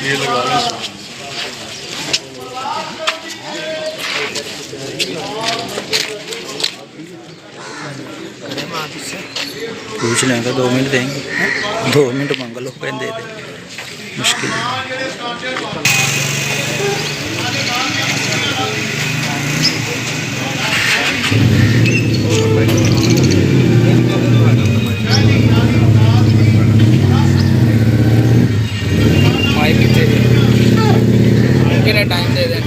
ये लगा लो। पूछ लेंगे 2 मिनट देंगे, 2 मिनट मंग लो फिर दे दे, मुश्किल है। टाइम दे दें।